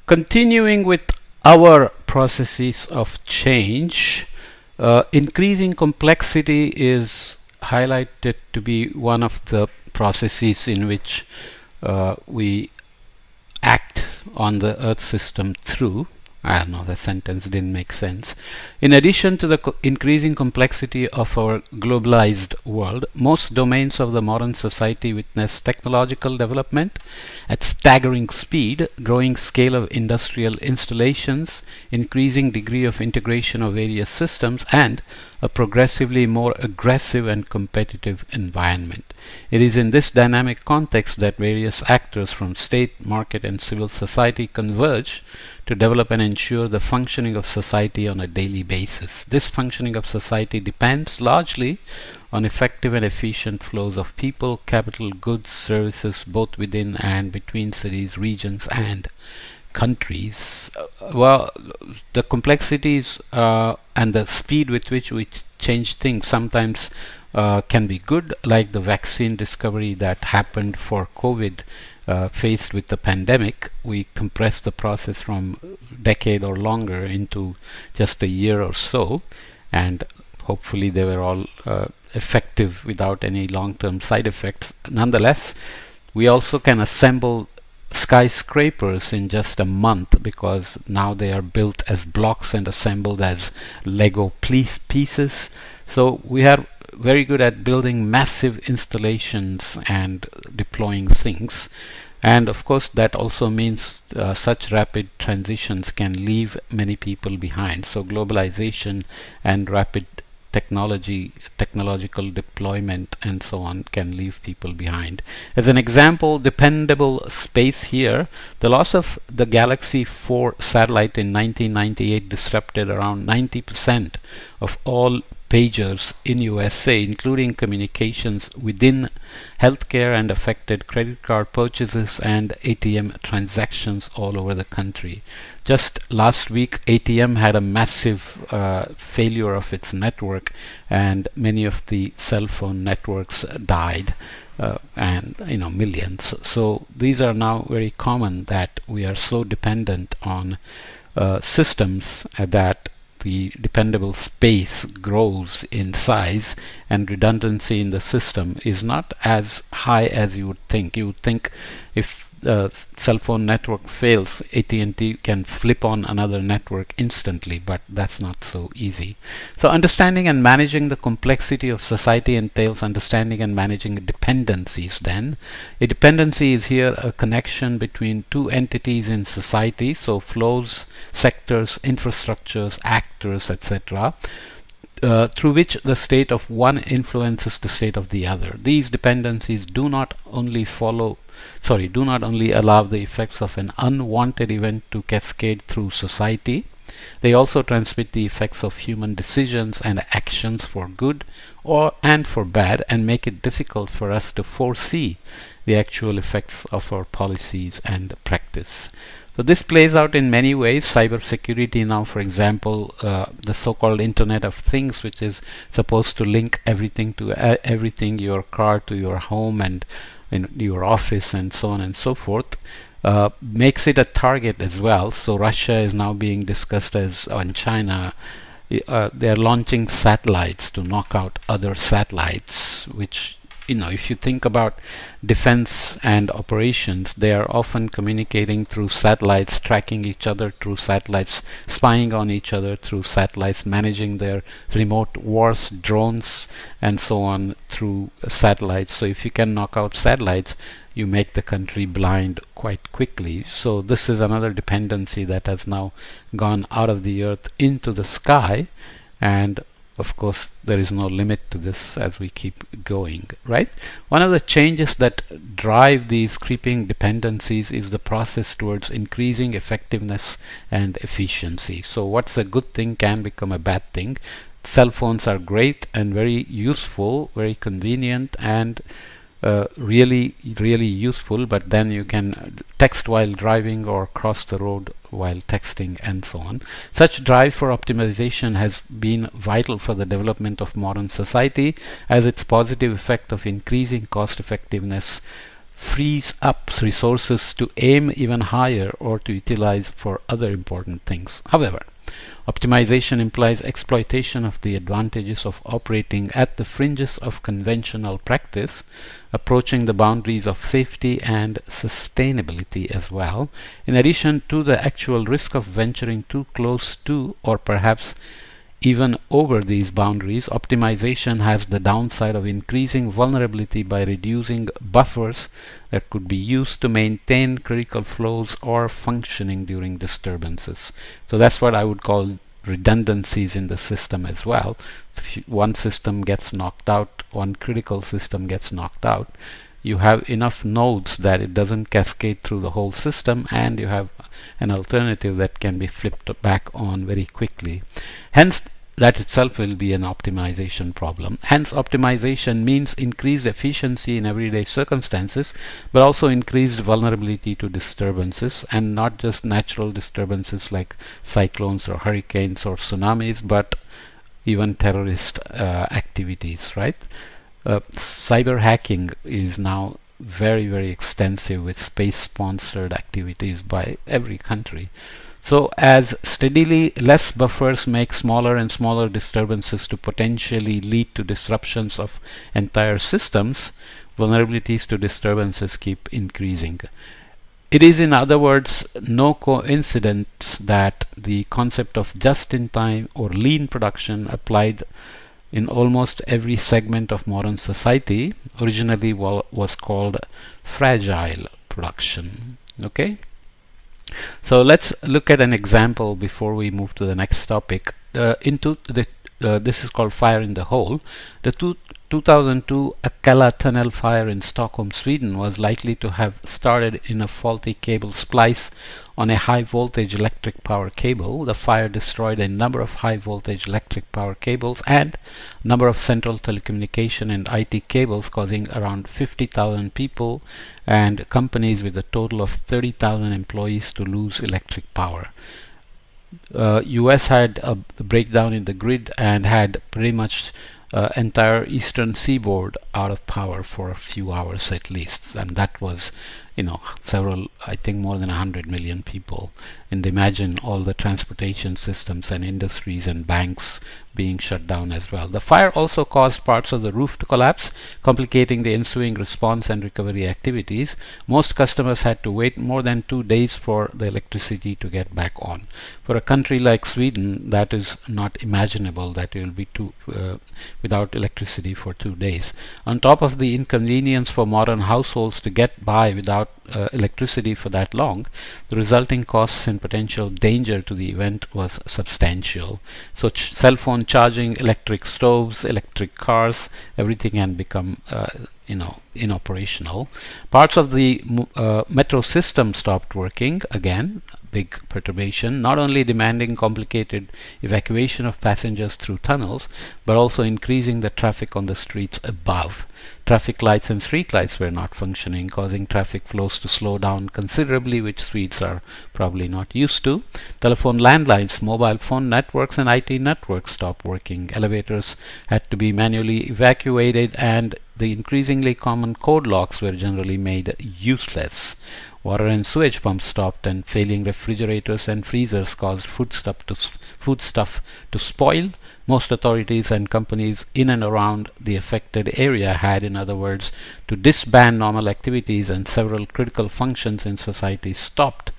Continuing with our processes of change, increasing complexity is highlighted to be one of the processes in which we act on the Earth system through. I don't know, the sentence didn't make sense. In addition to the increasing complexity of our globalized world, most domains of the modern society witness technological development at staggering speed, growing scale of industrial installations, increasing degree of integration of various systems, and a progressively more aggressive and competitive environment. It is in this dynamic context that various actors from state, market, and civil society converge to develop and ensure the functioning of society on a daily basis. This functioning of society depends largely on effective and efficient flows of people, capital, goods, services, both within and between cities, regions, and countries. Well, the complexities and the speed with which we change things sometimes can be good, like the vaccine discovery that happened for COVID. Faced with the pandemic, we compressed the process from a decade or longer into just a year or so, and hopefully they were all effective without any long-term side effects. Nonetheless, we also can assemble skyscrapers in just a month, because now they are built as blocks and assembled as Lego pieces. So we are very good at building massive installations and deploying things. And of course that also means such rapid transitions can leave many people behind. So globalization and rapid technological deployment and so on can leave people behind. As an example, dependable space here, the loss of the Galaxy 4 satellite in 1998 disrupted around 90% of all pagers in USA, including communications within healthcare, and affected credit card purchases and ATM transactions all over the country. Just last week, ATM had a massive failure of its network, and many of the cell phone networks died, and millions. So these are now very common, that we are so dependent on systems that the dependable space grows in size, and redundancy in the system is not as high as you would think. You would think if the cell phone network fails, AT&T can flip on another network instantly, but that's not so easy. So understanding and managing the complexity of society entails understanding and managing dependencies then. A dependency is here a connection between two entities in society, so flows, sectors, infrastructures, actors, etc., through which the state of one influences the state of the other. These dependencies do not only allow the effects of an unwanted event to cascade through society, they also transmit the effects of human decisions and actions for good and for bad, and make it difficult for us to foresee the actual effects of our policies and practice. So this plays out in many ways. Cybersecurity now, for example, the so-called Internet of Things, which is supposed to link everything to everything, your car to your home and in your office and so on and so forth, makes it a target as well. So Russia is now being discussed as, and China, they're launching satellites to knock out other satellites, which, if you think about defense and operations, they are often communicating through satellites, tracking each other through satellites, spying on each other through satellites, managing their remote wars, drones, and so on through satellites. So if you can knock out satellites, you make the country blind quite quickly. So this is another dependency that has now gone out of the earth into the sky, and of course there is no limit to this as we keep going, right? One of the changes that drive these creeping dependencies is the process towards increasing effectiveness and efficiency. So what's a good thing can become a bad thing. Cell phones are great and very useful, very convenient, and really useful, but then you can text while driving or cross the road while texting and so on. Such drive for optimization has been vital for the development of modern society, as its positive effect of increasing cost effectiveness frees up resources to aim even higher or to utilize for other important things. However, optimization implies exploitation of the advantages of operating at the fringes of conventional practice, approaching the boundaries of safety and sustainability as well, in addition to the actual risk of venturing too close to or perhaps even over these boundaries. Optimization has the downside of increasing vulnerability by reducing buffers that could be used to maintain critical flows or functioning during disturbances. So that's what I would call redundancies in the system as well. If one system gets knocked out, one critical system gets knocked out, you have enough nodes that it doesn't cascade through the whole system, and you have an alternative that can be flipped back on very quickly. Hence, that itself will be an optimization problem. Hence, optimization means increased efficiency in everyday circumstances, but also increased vulnerability to disturbances, and not just natural disturbances like cyclones or hurricanes or tsunamis, but even terrorist activities, right? Cyber hacking is now very extensive, with space-sponsored activities by every country. So as steadily less buffers make smaller and smaller disturbances to potentially lead to disruptions of entire systems, vulnerabilities to disturbances keep increasing. It is, in other words, no coincidence that the concept of just-in-time or lean production applied in almost every segment of modern society originally was called fragile production. Okay? So let's look at an example before we move to the next topic. This is called fire in the hole. The 2002 Akalla tunnel fire in Stockholm, Sweden was likely to have started in a faulty cable splice on a high voltage electric power cable. The fire destroyed a number of high voltage electric power cables and a number of central telecommunication and IT cables, causing around 50,000 people and companies with a total of 30,000 employees to lose electric power. US had a breakdown in the grid and had pretty much entire eastern seaboard out of power for a few hours at least, and that was, several, I think more than 100 million people. And imagine all the transportation systems and industries and banks being shut down as well. The fire also caused parts of the roof to collapse, complicating the ensuing response and recovery activities. Most customers had to wait more than 2 days for the electricity to get back on. For a country like Sweden, that is not imaginable that it will be without electricity for 2 days. On top of the inconvenience for modern households to get by without electricity for that long, the resulting costs and potential danger to the event was substantial. So cell phone charging, electric stoves, electric cars, everything can become inoperational. Parts of the metro system stopped working, again big perturbation, not only demanding complicated evacuation of passengers through tunnels, but also increasing the traffic on the streets above. Traffic lights and street lights were not functioning, causing traffic flows to slow down considerably, which Swedes are probably not used to. Telephone landlines, mobile phone networks and IT networks stopped working. Elevators had to be manually evacuated, and the increasingly common code locks were generally made useless. Water and sewage pumps stopped, and failing refrigerators and freezers caused foodstuff to spoil. Most authorities and companies in and around the affected area had, in other words, to disband normal activities, and several critical functions in society stopped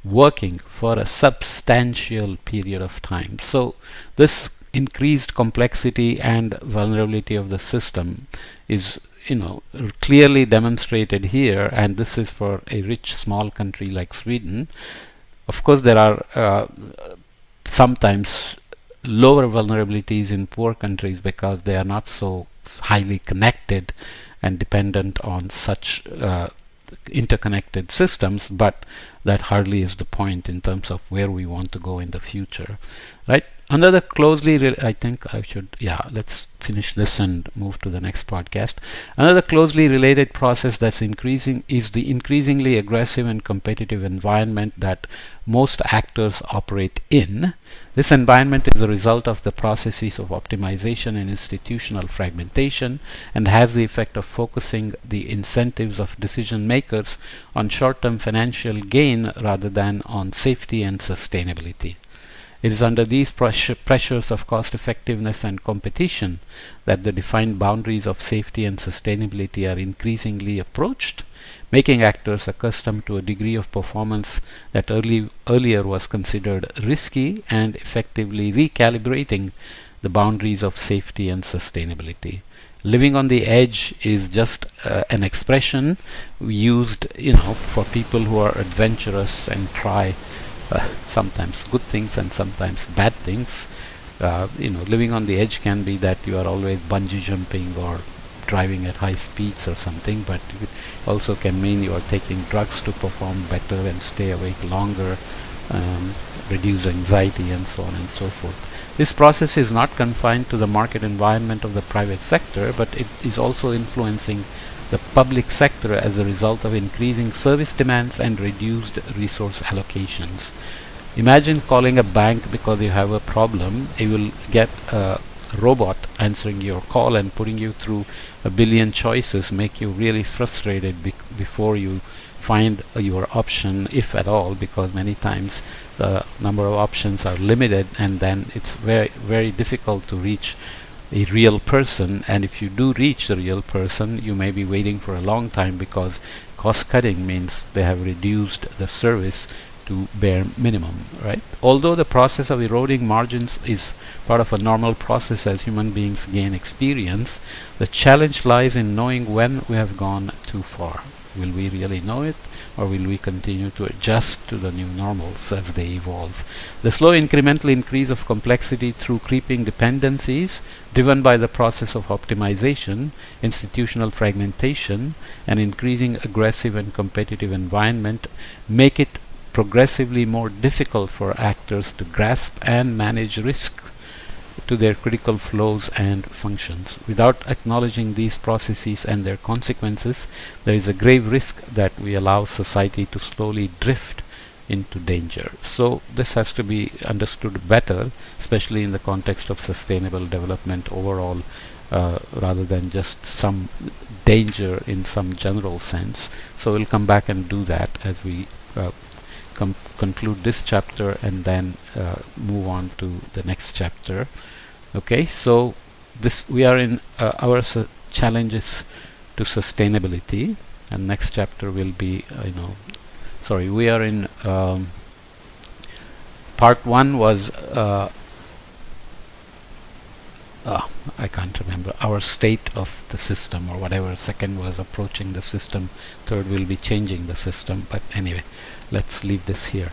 working for a substantial period of time. So this increased complexity and vulnerability of the system is clearly demonstrated here, and this is for a rich small country like Sweden. Of course, there are sometimes lower vulnerabilities in poor countries because they are not so highly connected and dependent on such interconnected systems, but that hardly is the point in terms of where we want to go in the future, right? Another I think I should, yeah, let's finish this and move to the next podcast. Another closely related process that's increasing is the increasingly aggressive and competitive environment that most actors operate in. This environment is a result of the processes of optimization and institutional fragmentation and has the effect of focusing the incentives of decision makers on short-term financial gain rather than on safety and sustainability. It is under these pressures of cost effectiveness and competition that the defined boundaries of safety and sustainability are increasingly approached, making actors accustomed to a degree of performance that earlier was considered risky and effectively recalibrating the boundaries of safety and sustainability. Living on the edge is just an expression used, for people who are adventurous and try sometimes good things and sometimes bad things. Living on the edge can be that you are always bungee jumping or driving at high speeds or something, but it also can mean you are taking drugs to perform better and stay awake longer, reduce anxiety, and so on and so forth. This process is not confined to the market environment of the private sector, but it is also influencing the public sector as a result of increasing service demands and reduced resource allocations. Imagine calling a bank because you have a problem. You will get a robot answering your call and putting you through a billion choices, make you really frustrated before you find your option, if at all, because many times the number of options are limited, and then it's very, very difficult to reach a real person. And if you do reach the real person, you may be waiting for a long time because cost cutting means they have reduced the service to bare minimum, right? Although the process of eroding margins is part of a normal process as human beings gain experience, the challenge lies in knowing when we have gone too far. Will we really know it, or will we continue to adjust to the new normals as they evolve? The slow incremental increase of complexity through creeping dependencies, driven by the process of optimization, institutional fragmentation, and increasing aggressive and competitive environment, make it progressively more difficult for actors to grasp and manage risk to their critical flows and functions. Without acknowledging these processes and their consequences, there is a grave risk that we allow society to slowly drift into danger. So this has to be understood better, especially in the context of sustainable development overall, rather than just some danger in some general sense. So we'll come back and do that as we conclude this chapter and then move on to the next chapter. Okay, so this we are in our challenges to sustainability, and next chapter will be we are in part 1 was I can't remember, our state of the system or whatever. Second was approaching the system. Third will be changing the system. But anyway, let's leave this here.